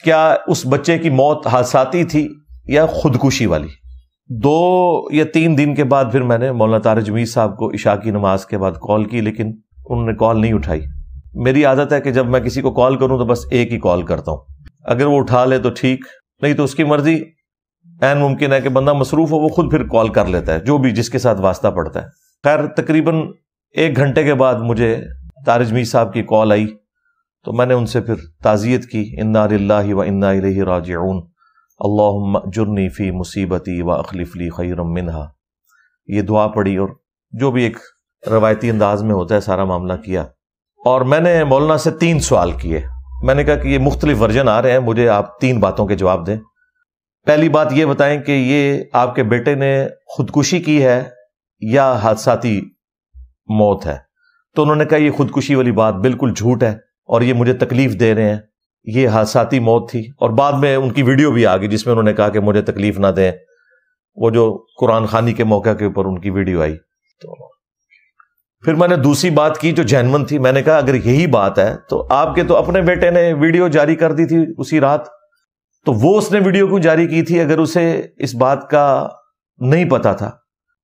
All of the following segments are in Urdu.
کیا اس بچے کی موت حادثاتی تھی یا خودکشی والی؟ 2 یا 3 دن کے بعد پھر میں نے مولانا طارق جمیل صاحب کو عشاء کی نماز کے بعد کال کی، لیکن انہوں نے کال نہیں اٹھائی۔ میری عادت ہے کہ جب میں کسی کو کال کروں تو بس ایک ہی کال کرتا ہوں، اگر وہ اٹھا لے تو ٹھیک، نہیں تو اس کی مرضی، عین ممکن ہے کہ بندہ مصروف ہو، وہ خود پھر کال کر لیتا ہے جو بھی جس کے ساتھ واسطہ پڑتا ہے۔ خیر تقریباً 1 گھنٹے کے بعد مجھے طارق جمیل صاحب کی کال آئی، تو میں نے ان سے پھر تعزیت کی، انا للہ و انا الیہ راجعون، اللہم اجرنی فی مصیبتی و اخلف لی خیرا منہا، یہ دعا پڑھی اور جو بھی ایک روایتی انداز میں ہوتا ہے سارا معاملہ کیا۔ اور میں نے مولانا سے 3 سوال کیے، میں نے کہا کہ یہ مختلف ورژن آ رہے ہیں، مجھے آپ 3 باتوں کے جواب دیں۔ پہلی بات یہ بتائیں کہ یہ آپ کے بیٹے نے خودکشی کی ہے یا حادثاتی موت ہے؟ تو انہوں نے کہا یہ خودکشی والی بات بالکل جھوٹ ہے اور یہ مجھے تکلیف دے رہے ہیں، یہ حادثاتی موت تھی۔ اور بعد میں ان کی ویڈیو بھی آ گئی جس میں انہوں نے کہا کہ مجھے تکلیف نہ دیں، وہ جو قرآن خوانی کے موقع کے اوپر ان کی ویڈیو آئی۔ تو پھر میں نے دوسری بات کی جو جینون تھی، میں نے کہا اگر یہی بات ہے تو آپ کے تو اپنے بیٹے نے ویڈیو جاری کر دی تھی اسی رات، تو وہ اس نے ویڈیو کیوں جاری کی تھی اگر اسے اس بات کا نہیں پتا تھا؟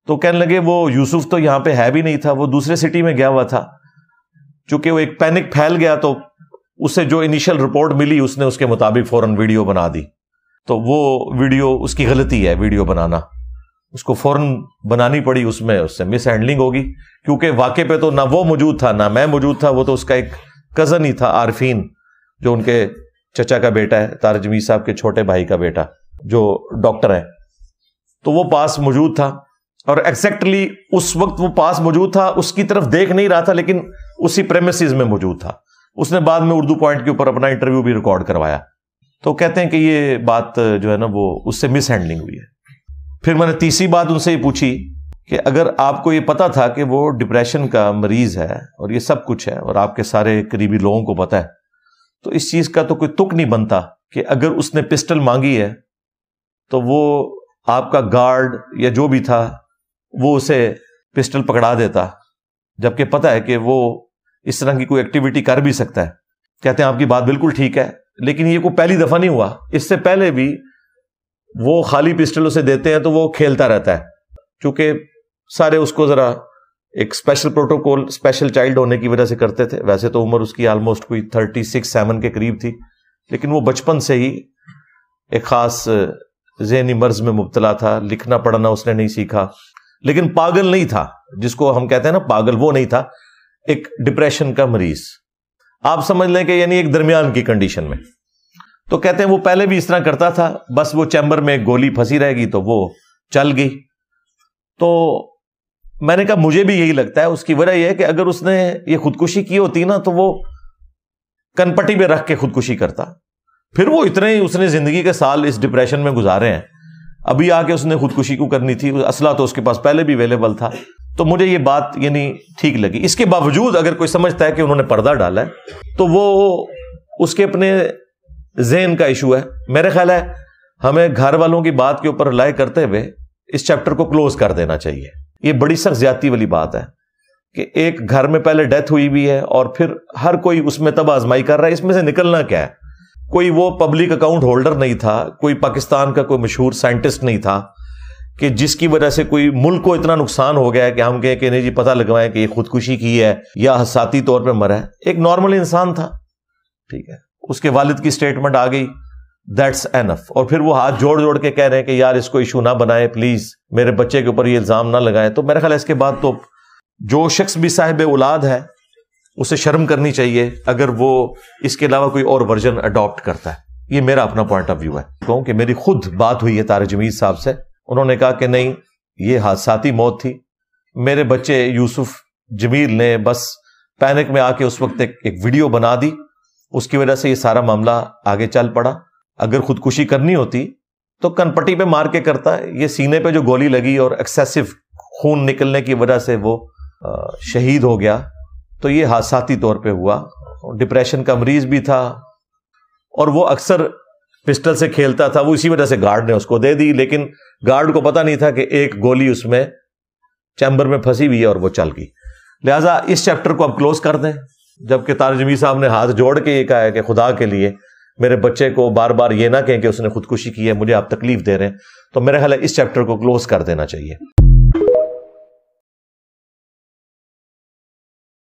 تو کہنے لگے وہ یوسف تو یہاں پہ ہے بھی نہیں تھا، وہ دوسرے سٹی میں گیا ہوا تھا، چونکہ وہ ایک پینک پھیل گیا تو اسے جو انیشل رپورٹ ملی اس نے اس کے مطابق فوراً ویڈیو بنا دی۔ تو وہ ویڈیو اس کی غلطی ہے، ویڈیو بنانا اس کو فوراً بنانی پڑی، اس میں اس سے مس ہینڈلنگ ہوگی، کیونکہ واقع پہ تو نہ وہ موجود تھا نہ میں موجود تھا، وہ تو اس کا ایک کزن ہی تھا، عارفین، جو ان کے چچا کا بیٹا ہے، طارق جمیل صاحب کے چھوٹے بھائی کا بیٹا جو ڈاکٹر ہے، تو وہ پاس موجود تھا، اور ایگزیکٹلی اس وقت وہ پاس موجود تھا، اس کی طرف دیکھ نہیں رہا تھا لیکن اسی پریمیسز میں موجود تھا۔ اس نے بعد میں اردو پوائنٹ کے اوپر اپنا انٹرویو بھی ریکارڈ کروایا۔ تو کہتے ہیں کہ یہ بات جو ہے نا وہ اس سے مس ہینڈلنگ ہوئی ہے۔ پھر میں نے تیسری بات ان سے یہ پوچھی کہ اگر آپ کو یہ پتا تھا کہ وہ ڈپریشن کا مریض ہے اور یہ سب کچھ ہے اور آپ کے سارے قریبی لوگوں کو پتا ہے، تو اس چیز کا تو کوئی تک نہیں بنتا کہ اگر اس نے پسٹل مانگی ہے تو وہ آپ کا گارڈ یا جو بھی تھا وہ اسے پسٹل پکڑا دیتا، جبکہ پتہ ہے کہ وہ اس طرح کی کوئی ایکٹیویٹی کر بھی سکتا ہے۔ کہتے ہیں آپ کی بات بالکل ٹھیک ہے، لیکن یہ کوئی پہلی دفعہ نہیں ہوا، اس سے پہلے بھی وہ خالی پسٹل اسے دیتے ہیں تو وہ کھیلتا رہتا ہے، چونکہ سارے اس کو ذرا ایک اسپیشل پروٹوکول، اسپیشل چائلڈ ہونے کی وجہ سے کرتے تھے۔ ویسے تو عمر اس کی آلموسٹ کوئی 36-37 کے قریب تھی، لیکن وہ بچپن سے ہی ایک خاص ذہنی مرض میں مبتلا تھا، لکھنا پڑھنا اس نے نہیں سیکھا، لیکن پاگل نہیں تھا، جس کو ہم کہتے ہیں نا پاگل، وہ نہیں تھا، ایک ڈپریشن کا مریض، آپ سمجھ لیں کہ یعنی ایک درمیان کی کنڈیشن میں۔ تو کہتے ہیں وہ پہلے بھی اس طرح کرتا تھا، بس وہ چیمبر میں ایک گولی پھنسی رہے گی تو وہ چل گئی۔ تو میں نے کہا مجھے بھی یہی لگتا ہے، اس کی وجہ یہ ہے کہ اگر اس نے یہ خودکشی کی ہوتی نا تو وہ کن پٹی پہ رکھ کے خودکشی کرتا، پھر وہ اتنے ہی اس نے زندگی کے سال اس ڈپریشن میں گزارے ہیں، ابھی آ کے اس نے خودکشی کو کرنی تھی، اسلحہ تو اس کے پاس پہلے بھی اویلیبل تھا۔ تو مجھے یہ بات یعنی ٹھیک لگی۔ اس کے باوجود اگر کوئی سمجھتا ہے کہ انہوں نے پردہ ڈالا ہے تو وہ اس کے اپنے ذہن کا ایشو ہے۔ میرے خیال ہے ہمیں گھر والوں کی بات کے اوپر رلائی کرتے ہوئے اس چیپٹر کو کلوز کر دینا چاہیے۔ یہ بڑی سخت زیادتی والی بات ہے کہ ایک گھر میں پہلے ڈیتھ ہوئی بھی ہے اور پھر ہر کوئی اس میں تباہ آزمائی کر رہا ہے، اس میں سے نکلنا کیا ہے؟ کوئی وہ پبلک اکاؤنٹ ہولڈر نہیں تھا، کوئی پاکستان کا کوئی مشہور سائنٹسٹ نہیں تھا کہ جس کی وجہ سے کوئی ملک کو اتنا نقصان ہو گیا ہے کہ ہم کہیں کہ نہیں جی پتہ لگوائیں کہ یہ خودکشی کی ہے یا حساسی طور پہ مرا ہے۔ ایک نارمل انسان تھا، ٹھیک ہے، اس کے والد کی سٹیٹمنٹ آ گئی، دیٹس اینف، اور پھر وہ ہاتھ جوڑ جوڑ کے کہہ رہے ہیں کہ یار اس کو ایشو نہ بنائیں، پلیز میرے بچے کے اوپر یہ الزام نہ لگائیں۔ تو میرے خیال ہے اس کے بعد تو جو شخص بھی صاحب اولاد ہے اسے شرم کرنی چاہیے اگر وہ اس کے علاوہ کوئی اور ورژن اڈاپٹ کرتا ہے۔ یہ میرا اپنا پوائنٹ آف ویو ہے، کہوں کہ میری خود بات ہوئی ہے طارق جمیل صاحب سے، انہوں نے کہا کہ نہیں یہ حادثاتی موت تھی، میرے بچے یوسف جمیل نے بس پینک میں آ کے اس وقت ایک ویڈیو بنا دی، اس کی وجہ سے یہ سارا معاملہ آگے چل پڑا۔ اگر خودکشی کرنی ہوتی تو کن پٹی پہ مار کے کرتا، یہ سینے پہ جو گولی لگی اور ایکسیسو خون نکلنے کی وجہ سے وہ شہید ہو گیا، تو یہ حادثاتی طور پہ ہوا۔ ڈپریشن کا مریض بھی تھا اور وہ اکثر پسٹل سے کھیلتا تھا، وہ اسی وجہ سے گارڈ نے اس کو دے دی، لیکن گارڈ کو پتہ نہیں تھا کہ ایک گولی اس میں چیمبر میں پھنسی ہوئی ہے اور وہ چل گئی۔ لہٰذا اس چیپٹر کو اب کلوز کر دیں، جبکہ طارق جمیل صاحب نے ہاتھ جوڑ کے یہ کہا ہے کہ خدا کے لیے میرے بچے کو بار بار یہ نہ کہیں کہ اس نے خودکشی کی ہے، مجھے آپ تکلیف دے رہے ہیں، تو میرا خیال ہے اس چیپٹر کو کلوز کر دینا چاہیے.